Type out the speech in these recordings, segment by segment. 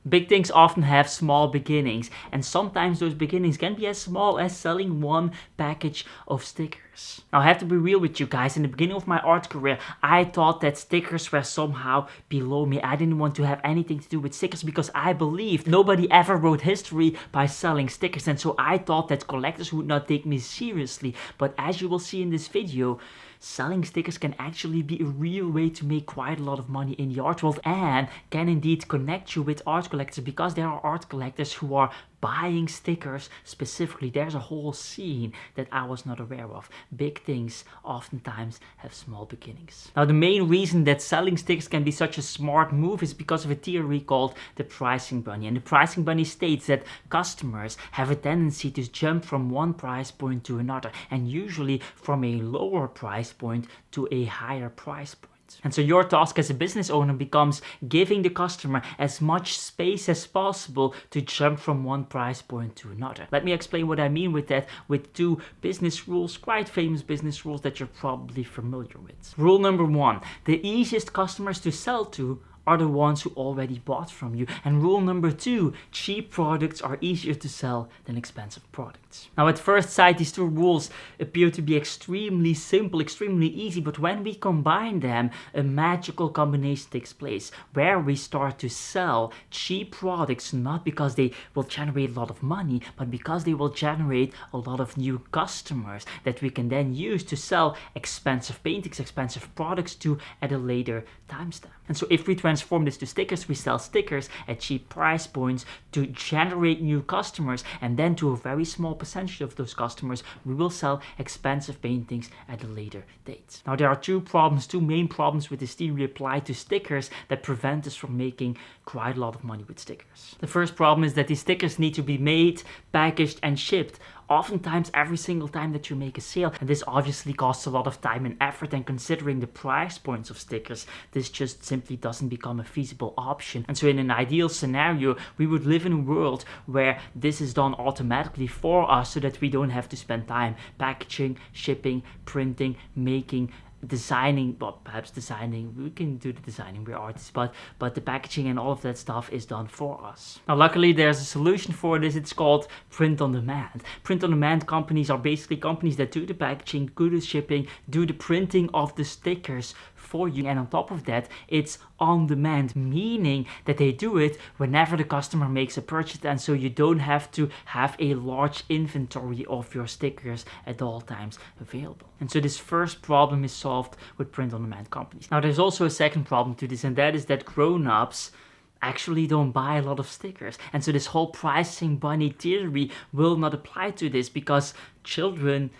Big things often have small beginnings, and sometimes those beginnings can be as small as selling one package of stickers. Now, I have to be real with you guys. In the beginning of my art career, I thought that stickers were somehow below me. I didn't want to have anything to do with stickers because I believed nobody ever wrote history by selling stickers, and so I thought that collectors would not take me seriously. But as you will see in this video, selling stickers can actually be a real way to make quite a lot of money in the art world, and can indeed connect you with art collectors, because there are art collectors who are buying stickers specifically. There's a whole scene that I was not aware of. Big things oftentimes have small beginnings. Now, the main reason that selling stickers can be such a smart move is because of a theory called the pricing bunny. And the pricing bunny states that customers have a tendency to jump from one price point to another, and usually from a lower price point to a higher price point. And so your task as a business owner becomes giving the customer as much space as possible to jump from one price point to another. Let me explain what I mean with that with two business rules, quite famous business rules that you're probably familiar with. Rule number 1, the easiest customers to sell to are the ones who already bought from you. And rule number 2, cheap products are easier to sell than expensive products. Now, at first sight, these two rules appear to be extremely simple, extremely easy, but when we combine them, a magical combination takes place where we start to sell cheap products, not because they will generate a lot of money, but because they will generate a lot of new customers that we can then use to sell expensive paintings, expensive products to at a later timestamp. And so if we transform this to stickers, we sell stickers at cheap price points to generate new customers, and then to a very small percentage of those customers, we will sell expensive paintings at a later date. Now, there are two main problems with this theory applied to stickers that prevent us from making quite a lot of money with stickers. The first problem is that these stickers need to be made, packaged, and shipped oftentimes every single time that you make a sale, and this obviously costs a lot of time and effort, and considering the price points of stickers, this just simply doesn't become a feasible option. And so in an ideal scenario, we would live in a world where this is done automatically for us, so that we don't have to spend time packaging, shipping, printing, making, designing. Well, perhaps designing, we can do the designing, we're artists, but the packaging and all of that stuff is done for us. Now, luckily there's a solution for this. It's called print on demand. Print on demand companies are basically companies that do the packaging, do the shipping, do the printing of the stickers for you, and on top of that, it's on demand, meaning that they do it whenever the customer makes a purchase, and so you don't have to have a large inventory of your stickers at all times available. And so this first problem is solved with print on demand companies. Now, there's also a second problem to this, and that is that grown-ups actually don't buy a lot of stickers. And so this whole pricing bunny theory will not apply to this, because children,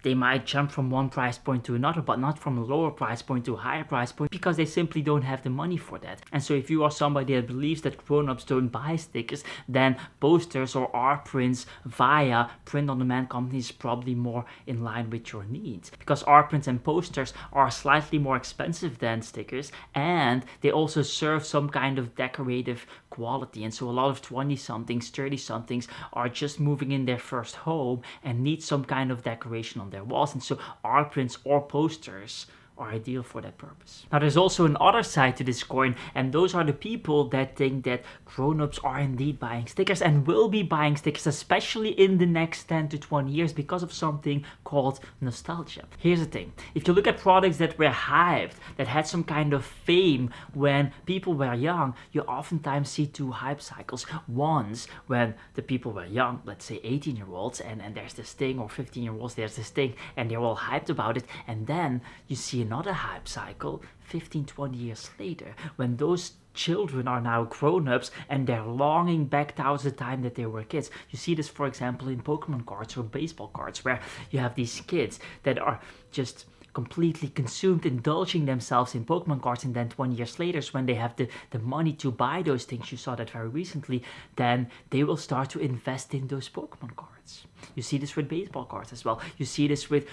they might jump from one price point to another, but not from a lower price point to a higher price point, because they simply don't have the money for that. And so if you are somebody that believes that grown-ups don't buy stickers, then posters or art prints via print-on-demand companies is probably more in line with your needs, because art prints and posters are slightly more expensive than stickers, and they also serve some kind of decorative quality. And so a lot of 20-somethings, 30-somethings are just moving in their first home and need some kind of decoration on their walls, and so art prints or posters are ideal for that purpose. Now, there's also another side to this coin, and those are the people that think that grown-ups are indeed buying stickers and will be buying stickers, especially in the next 10 to 20 years, because of something called nostalgia. Here's the thing: if you look at products that were hyped, that had some kind of fame when people were young, you oftentimes see two hype cycles. Once when the people were young, let's say 18-year-olds, and there's this thing, or 15-year-olds, there's this thing, and they're all hyped about it, and then you see another hype cycle 15-20 years later, when those children are now grown-ups and they're longing back towards the time that they were kids. You see this, for example, in Pokemon cards or baseball cards, where you have these kids that are just completely consumed, indulging themselves in Pokemon cards, and then 20 years later, when they have the money to buy those things, you saw that very recently, then they will start to invest in those Pokemon cards. cards. You see this with baseball cards as well. You see this with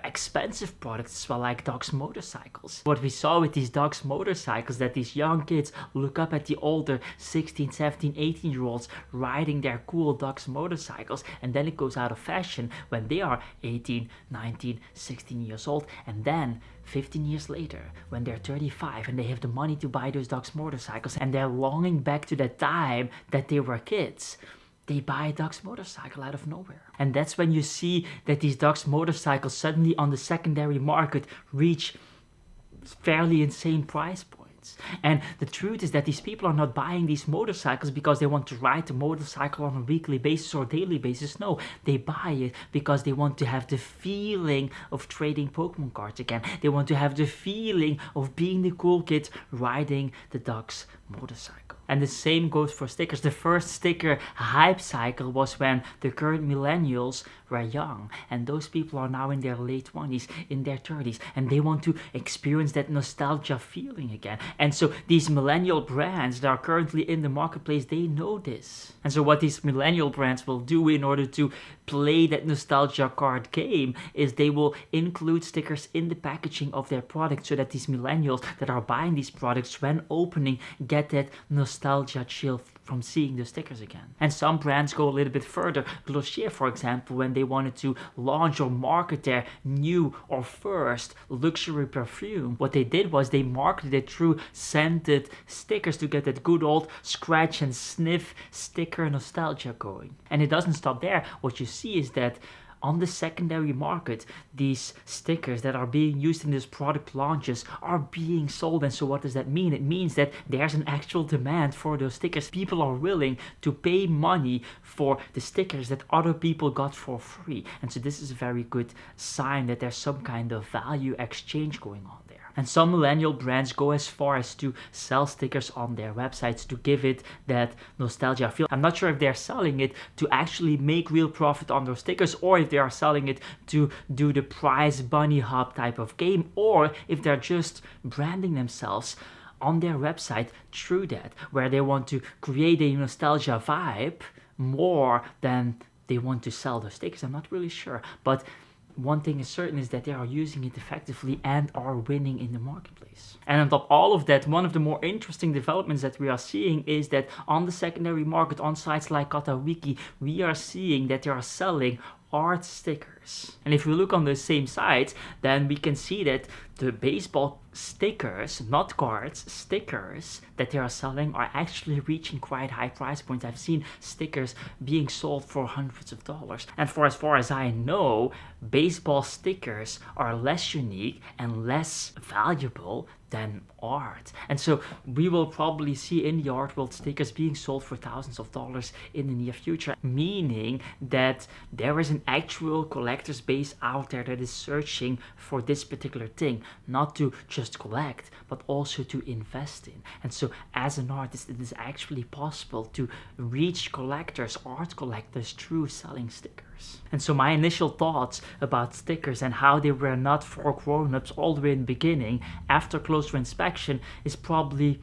expensive products as well, like Dog's motorcycles. What we saw with these Dog's motorcycles, that these young kids look up at the older 16, 17, 18-year-olds riding their cool Dog's motorcycles, and then it goes out of fashion when they are 18, 19, 16 years old, and then 15 years later, when they're 35 and they have the money to buy those Dog's motorcycles and they're longing back to that time that they were kids, they buy a Dog's motorcycle out of nowhere. And that's when you see that these Dog's motorcycles suddenly on the secondary market reach fairly insane price points. And the truth is that these people are not buying these motorcycles because they want to ride the motorcycle on a weekly basis or daily basis. No, they buy it because they want to have the feeling of trading Pokemon cards again. They want to have the feeling of being the cool kid riding the Dog's motorcycle. And the same goes for stickers. The first sticker hype cycle was when the current millennials were young, and those people are now in their late 20s, in their 30s, and they want to experience that nostalgia feeling again. And so these millennial brands that are currently in the marketplace, they know this. And so what these millennial brands will do in order to play that nostalgia card game is they will include stickers in the packaging of their product so that these millennials that are buying these products, when opening, get that nostalgia chill from seeing the stickers again. And some brands go a little bit further. Glossier, for example, when they wanted to launch or market their new or first luxury perfume, what they did was they marketed it through scented stickers to get that good old scratch and sniff sticker nostalgia going. And it doesn't stop there. What you see is that on the secondary market, these stickers that are being used in these product launches are being sold. And so what does that mean? It means that there's an actual demand for those stickers. People are willing to pay money for the stickers that other people got for free. And so this is a very good sign that there's some kind of value exchange going on there. And some millennial brands go as far as to sell stickers on their websites to give it that nostalgia feel. I'm not sure if they're selling it to actually make real profit on those stickers, or if they are selling it to do the prize bunny hop type of game, or if they're just branding themselves on their website through that, where they want to create a nostalgia vibe more than they want to sell those stickers. I'm not really sure, but one thing is certain is that they are using it effectively and are winning in the marketplace. And on top of all of that, one of the more interesting developments that we are seeing is that on the secondary market, on sites like Katawiki, we are seeing that they are selling art stickers. And if we look on the same sites, then we can see that the baseball stickers, not cards, stickers that they are selling are actually reaching quite high price points. I've seen stickers being sold for hundreds of dollars. And for as far as I know, baseball stickers are less unique and less valuable than art. And so we will probably see in the art world stickers being sold for thousands of dollars in the near future, meaning that there is an actual collector's base out there that is searching for this particular thing, not to just collect, but also to invest in. And so as an artist, it is actually possible to reach collectors, art collectors, through selling stickers. And so my initial thoughts about stickers and how they were not for grown-ups all the way in the beginning, after closer inspection, is probably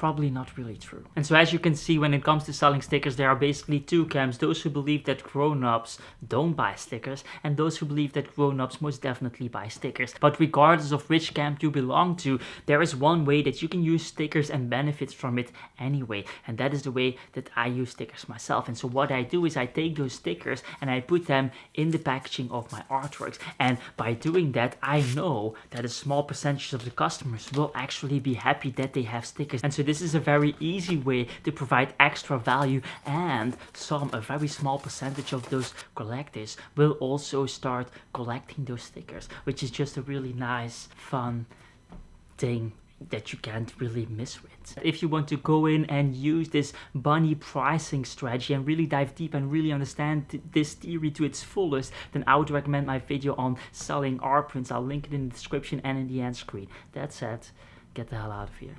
not really true. And so as you can see, when it comes to selling stickers, there are basically two camps: those who believe that grown-ups don't buy stickers, and those who believe that grown-ups most definitely buy stickers. But regardless of which camp you belong to, there is one way that you can use stickers and benefit from it anyway, and that is the way that I use stickers myself. And so what I do is I take those stickers and I put them in the packaging of my artworks, and by doing that, I know that a small percentage of the customers will actually be happy that they have stickers. And so this is a very easy way to provide extra value, and a very small percentage of those collectors will also start collecting those stickers, which is just a really nice, fun thing that you can't really miss with. If you want to go in and use this bunny pricing strategy and really dive deep and really understand this theory to its fullest, then I would recommend my video on selling art prints. I'll link it in the description and in the end screen. That said, get the hell out of here.